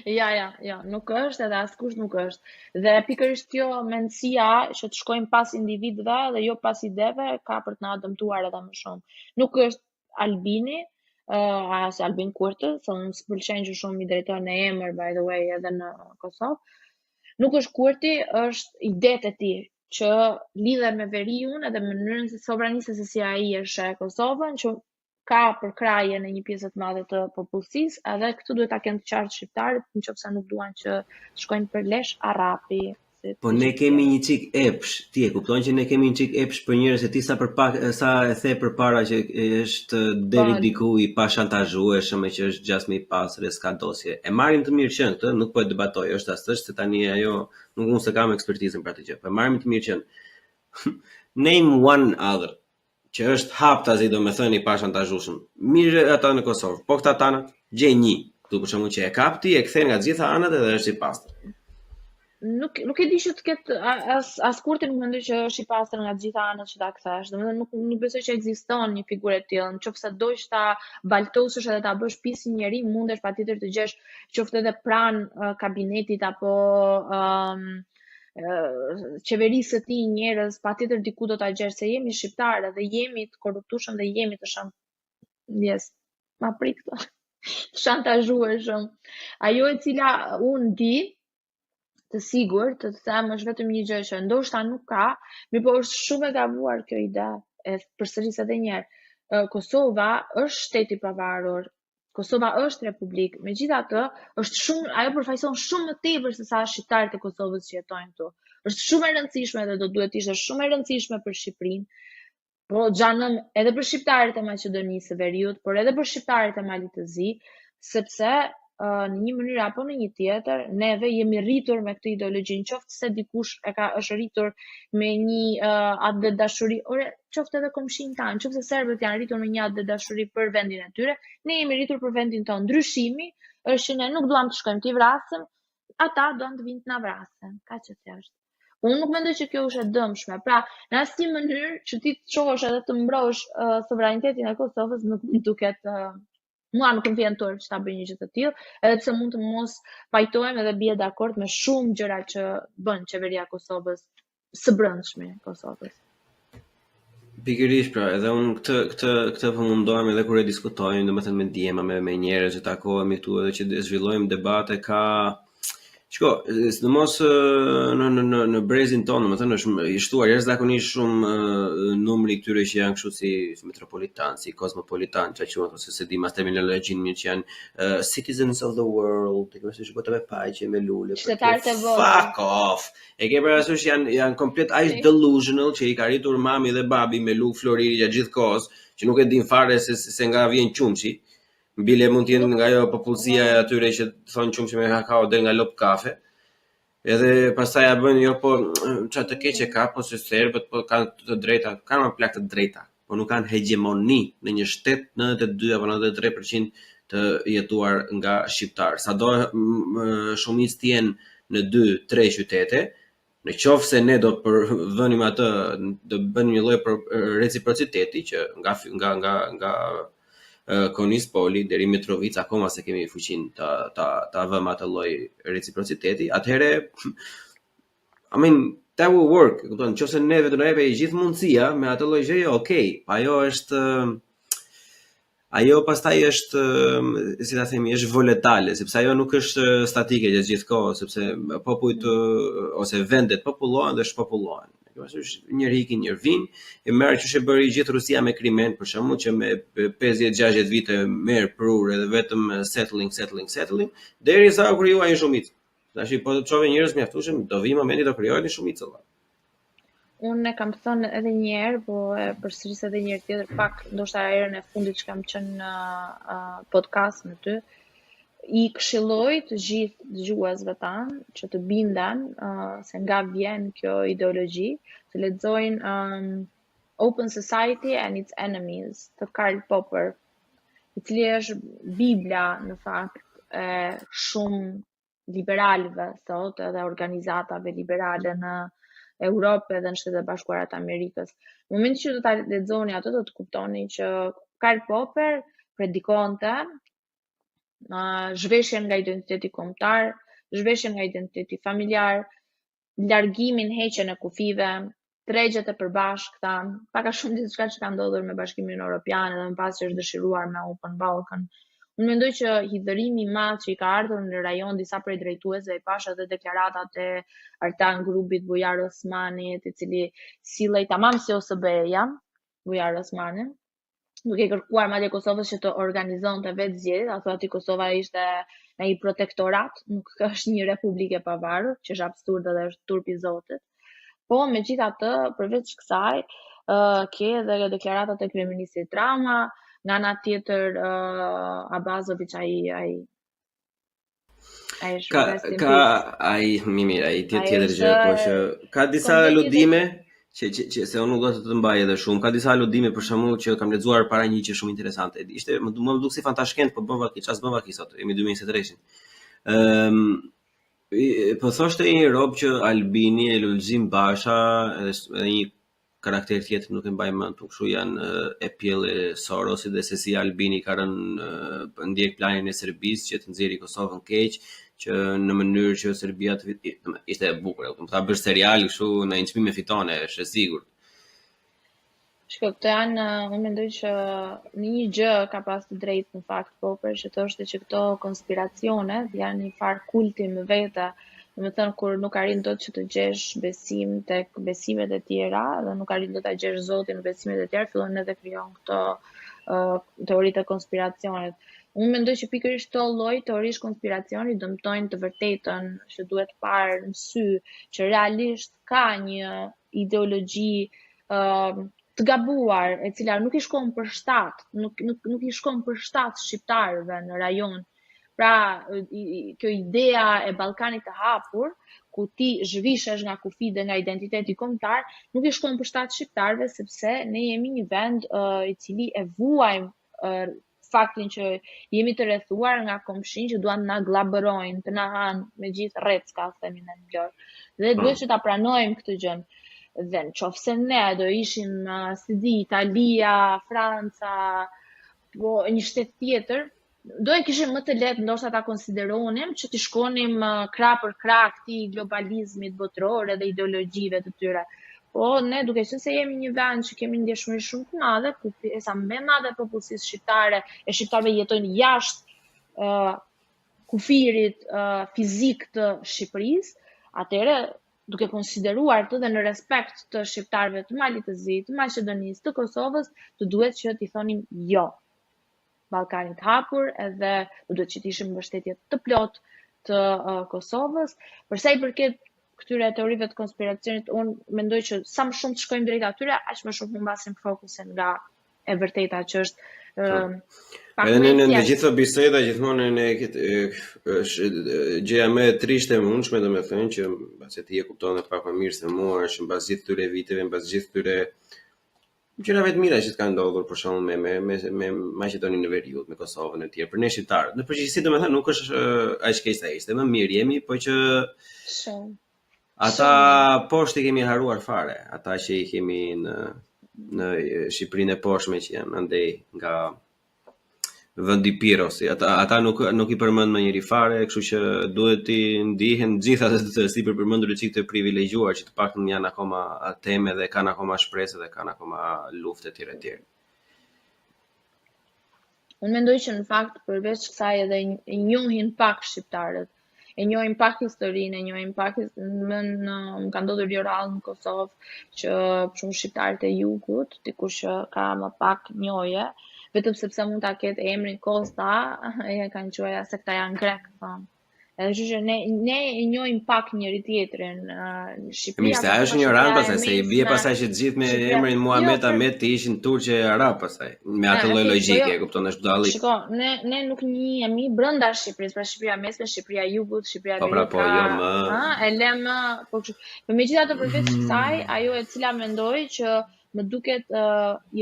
Ja, nuk është edhe askush nuk është. Dhe pikërisht kjo mendësia që të shkojmë pas individëve dhe jo pas ideve ka për të na dëmtuar edhe më shumë. Nuk është Albini, as Albin Kurti, se unë s'pëlqen që shumë i drejtojnë në emër, by the way, edhe në Kosovë. Nuk është Kurti, është idetë e tij që lidhen me veriun edhe mënyrën se sovraniste se si ai e sheh Kosovën, që ka përkraje në një pjesë të madhe të popullsisë, edhe këtu duhet ta kenë të qartë shqiptarët, nëse nuk duan që të shkojnë për lesh arapi. Po ne kemi një çik epsh, ti e kupton që ne kemi një çik epsh për njerëz se ti sa e the përpara që është deri diku i pa shantazhueshëm që është gjasmë i pasur e s'ka dosje. E marrim të mirë qenë këtë, nuk po e debatoj, është se tani ajo nuk unë se kam ekspertizën për atë gjë. Po marrim të mirë qenë. Name one other që është haptazi domethënë i pa shantazhueshëm. Mirë ata në Kosovë, po këta tana gjej një. Këtu për shembull që e kapti, e kthen nga të gjitha anët edhe është i pastër. Nuk e di që të ketë as Kurti nuk mendoj që është i pastër nga të gjitha anët që ta kthesh. Domethënë nuk besoj që ekziston një figurë e tillë. Nëse dosh ta baltosësh edhe ta bësh pjesë një njeri, mundesh patjetër të gjesh qoftë edhe pranë kabinetit apo qeverisë së tij njerëz, patjetër diku do ta gjesh se jemi shqiptarë dhe jemi të korruptueshëm dhe jemi të ma prik këto. Të shantazhueshëm. Ajo e cila unë di të sigurt, të them është vetëm një gjë që ndoshta nuk ka, mirë po është shumë e gabuar kjo ide, e përsëris edhe një herë. Kosova është shteti pavarur, Kosova është republikë, megjithatë është shumë, ajo përfaqëson shumë më tepër se sa shqiptarët e Kosovës që jetojnë këtu. Është shumë e rëndësishme dhe do duhet të ishte shumë e rëndësishme për Shqipërinë, po xhanëm edhe për shqiptarët e Maqedonisë së Veriut, por edhe për shqiptarët e Malit të Zi, sepse në një mënyrë apo në një tjetër, neve jemi rritur me këtë ideologji, qoftë se dikush është rritur me një atë dashuri, qoftë edhe komshin tanë, qoftë se serbët janë rritur me një atë dashuri për vendin e tyre, ne jemi rritur për vendin tonë. Ndryshimi është që ne nuk duam të shkojmë t'i vrasim, ata duan të vinë të na vrasin, kaq që thjesht. Unë nuk mendoj që kjo është e dëmshme. Pra, në asnjë mënyrë që ti të çohesh edhe të mbrosh sovranitetin e Kosovës nuk duket mua nuk më vjen turp që ta bëj një gjë të tillë, edhe pse mund të mos pajtohem edhe bie dakord me shumë gjëra që bën qeveria e Kosovës, së brendshme Kosovës. Pikërisht pra, edhe unë këtë po mundohem edhe kur e diskutojmë, domethënë me djema, me njerëz që takohemi këtu edhe që zhvillojmë debate ka shko, sidomos në brezin tonë, domethënë është i shtuar jashtëzakonisht shumë numri këtyre që janë kështu si metropolitan, si cosmopolitan, çka quhen ose se di mas terminologjinë që janë citizens of the world, tek mëse shkota me paqe, me lule. Fuck off. E ke parasysh janë komplet aq delusional që i ka rritur mami dhe babi me luk floriri gjatë gjithë kohës, që nuk e din fare se nga vjen qumshi. Mbile mund të jenë nga ajo popullsia e atyre që thonë qumshi me kakao del nga lop kafe. Edhe pastaj ja bën jo po çfarë të keqe ka, po se serbët po kanë të drejta, kanë më plak të drejta, po nuk kanë hegemoni në një shtet 92 apo 93% të jetuar nga shqiptar. Sado shumicë të jenë në 2-3 qytete, në qoftë se ne do vënim atë, do bënim një lloj reciprociteti që nga Konispoli deri Mitrovica akoma se kemi fuqinë ta vëmë atë lloj reciprociteti, atëherë I mean that will work. Kupton, nëse neve do na jepë gjithë mundësia me atë lloj gjëje, okay. Ajo pastaj është, si ta themi, është volatile, sepse ajo nuk është statike gjatë gjithë kohës, sepse popujt ose vendet popullohen dhe shpopullohen. Njëri ikin, njëri vin, e merr që bëri gjithë Rusia me Krimen, për shembull, që me 50-60 vite merr prur edhe vetëm settling, derisa u krijua një shumicë. Tash po të çove njerëz mjaftueshëm, do vi momenti do krijohen shumicë. Unë e kam thënë edhe një herë, po e përsëris edhe një herë tjetër, pak ndoshta herën e fundit që kam qenë në podcast me ty, I këshilloj të gjithë dëgjuesve tanë që të binden se nga vjen kjo ideologji, të lexojnë Open Society and Its Enemies të Karl Popper, I cili është Bibla në fakt e shumë liberalëve sot edhe organizatave liberale në Europë dhe në Shtetet Bashkuara të Amerikës. Në momentin që do ta lexoni atë do të kuptoni që Karl Popper predikonte zhveshjen nga identiteti kombëtar, zhveshjen nga identiteti familjar, largimin, heqjen e kufive, tregjet e përbashkëta, pak a shumë diçka që ka ndodhur me Bashkimin Evropian edhe më pas që është dëshiruar me Open Balkan. Unë mendoj që hidhërimi I madh që I ka ardhur në rajon disa prej drejtuesve I pashë edhe deklaratat e Artan grupit Bujar Osmanit, I cili sillej tamam si OSBE-ja, Bujar Osmani, duke kërkuar madje Kosovës që të organizonte vetë zgjedhjet, ato aty Kosova ishte në një protektorat, nuk është një republikë e pavarur, që është absurde dhe është turp I Zotit. Po megjithatë, përveç kësaj, ke edhe deklaratat e kryeministit Rama, nga ana tjetër Abazović ai ai tjetër gjë, po që ka disa aludime që se unë nuk do të mbaj edhe shumë. Ka disa aludime për shembull që kam lexuar para një që shumë interesante. Ishte më duk si fantashkend, po bën vaki, çfarë bën vaki sot? Jemi 2023. Po thoshte një rob që Albini e Lulzim Basha edhe një karakter tjetër nuk e mbaj mend, kështu janë e pjellë Sorosit dhe se si Albini ka rënë ndjek planin e Serbisë që të nxjerrë Kosovën keq, që në mënyrë që Serbia ishte e bukur, ta bësh serial kështu në inçmim me fitone, është e sigurt. Shko, këto janë, unë mendoj që në një gjë ka pas të drejtë në fakt Popper, që thoshte që këto konspiracionet janë një farë kulti më vete. Do të thënë kur nuk arrin dot që të gjesh besim tek besimet e tjera dhe nuk arrin dot ta gjesh Zotin në besimet e tjera, fillon edhe krijon këto teoritë e konspiracionit. Unë mendoj që pikërisht këto lloj teorish konspiracioni dëmtojnë të vërtetën që duhet parë në sy që realisht ka një ideologji të gabuar e cila nuk I shkon për shtat, nuk I shkon për shtat shqiptarëve në rajon. Pra, kjo idea e Ballkanit të hapur, ku ti zhvishesh nga kufi dhe nga identiteti kombëtar, nuk I shkon për shtat shqiptarëve sepse ne jemi një vend I cili e vuajmë faktin që jemi të rrethuar nga komshin që duan na glabërojnë, të na hanë me gjithë rrecka, themi në Vlorë. Dhe duhet që ta pranojmë këtë gjë. Dhe nëse ne do ishim si di Italia, Franca, po një shtet tjetër, do e kishim më të lehtë ndoshta ta konsideronim që të shkonim krah për krah këtij globalizmit botror edhe ideologjive të tyre. Po ne duke qenë se jemi një vend që kemi ndjeshmëri shumë të madhe, ku pjesa më e madhe e popullsisë shqiptare e shqiptarëve jetojnë jashtë kufirit fizik të Shqipërisë, atëherë duke konsideruar të dhe në respekt të shqiptarëve të Malit të Zi, të Maqedonisë, të Kosovës, të duhet që t'i thonim jo Ballkanit hapur edhe duhet që t'ishim mbështetje të plot të Kosovës. Për sa I përket këtyre teorive të konspiracionit, unë mendoj që sa më shumë të shkojmë drejt atyre, aq më shumë humbasim fokusin nga e vërteta që është edhe në të gjitha biseda gjithmonë gjëja më e trishtë e mundshme domethënë që mbasi ti e kupton pak më mirë se mua është mbas gjithë këtyre viteve, mbas gjithë këtyre gjërave të mira që të kanë ndodhur për shembull me Maqedoninë e Veriut, me Kosovën e tjerë, për ne shqiptarët. Në përgjithësi domethënë nuk është aq keq sa ishte, më mirë jemi, po që ata poshtë i kemi haruar fare, ata që i kemi në Shqipërinë e poshtme që janë andej nga vendi Pirosi, ata nuk i përmend më njëri fare, kështu që duhet të ndihen gjithë ata të sipër përmendur çik të privilegjuar që të paktën janë akoma teme dhe kanë akoma shpresë dhe kanë akoma luftë e tjera. Unë mendoj që në fakt përveç kësaj edhe e njohin pak shqiptarët, e njohin pak historinë, e njohin pak më ka ndodhur jo rrallë në Kosovë që shumë shqiptarët e jugut, dikush që ka më pak njohje, vetëm sepse mund ta ketë emrin Kosta, e kanë quajtur se këta janë grek, thonë. Edhe kështu që ne e njohim pak njëri tjetrin në Shqipëri. Mirë, ajo është ignorancë pastaj se i bie pastaj që të gjithë me emrin Muhamet Ahmet të ishin turqë e arab pastaj. Me atë lloj logjike, e kupton, është budallik. Shiko, ne nuk njihemi brenda Shqipërisë, pra Shqipëria e Mesme, Shqipëria e Jugut, Shqipëria e Veriut. Po jo më. E lëm po kështu. Po megjithatë përveç kësaj, ajo e cila mendoj që më duket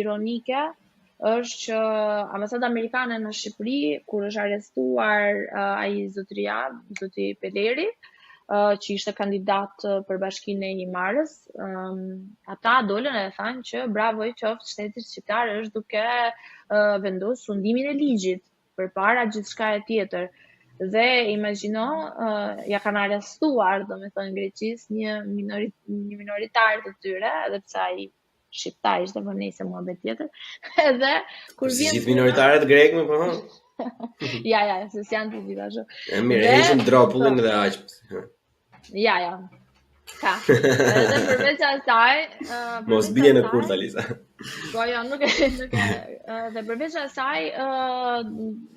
ironike është që ambasada amerikane në Shqipëri, kur është arrestuar ai zoti Peleri, që ishte kandidat për bashkinë e Himarës, ata dolën e thanë që bravo i qoftë shtetit shqiptar është duke vendosur sundimin e ligjit përpara gjithçka e tjetër. Dhe imagjino, ja kanë arrestuar, domethënë Greqisë një minoritar të tyre, edhe pse ai shqiptar ishte për nejse muhabet tjetër. Edhe kur vjen gjithë minoritarët grek më po. Ja, se janë të gjithë ashtu. Mirë, heqim dropullin dhe aq. Ja. Ka. Edhe përveç asaj, mos bie në kurth Alisa. Po jo, nuk e. Dhe përveç asaj,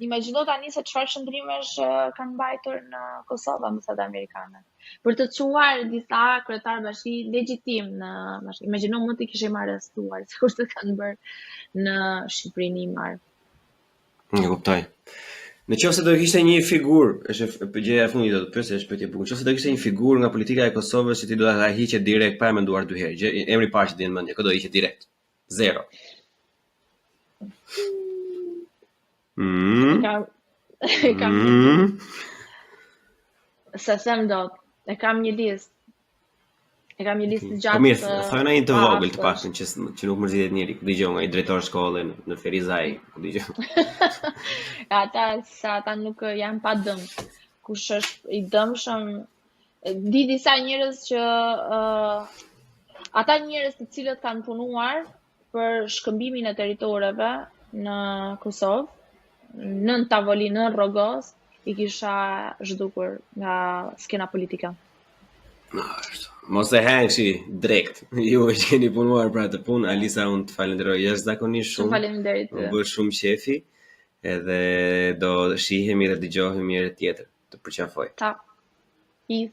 imagjino tani se çfarë shndrimesh kanë mbajtur në Kosovë ambasadat amerikane. Për të çuar disa kryetar bashki legjitim në bashki. Imagjino mund të kishim arrestuar, sikur të kanë bërë në Shqipërinë Himar. E kuptoj. Në qoftë se do kishte një figurë, është gjëja e fundit do të pyesë, është pyetje e bukur. Nëse do kishte një figurë nga politika e Kosovës që ti do ta hiqe direkt pa e menduar dy herë, emri i parë që din mendje, kë do hiqe direkt. Zero. Se them dot, e kam një listë. E kam një listë gjatë. Po mirë, thojna një të vogël të paktën që nuk mërzitet njëri, ku dëgjoj nga i drejtori shkolle në Ferizaj, ku dëgjoj. Ata nuk janë pa dëm. Kush është i dëmshëm, di disa njerëz që ata njerëz të cilët kanë punuar për shkëmbimin e territoreve në Kosovë, nën tavolinë, nën rrogos, i kisha zhdukur nga skena politike. Mos e hangshi drejt. Ju që keni punuar për atë punë, Alisa, unë të falenderoj jashtëzakonisht shumë. Faleminderit. Më bësh shumë qefi, edhe do shihemi dhe dëgjohemi herë tjetër. Të përqafoj. Ta. I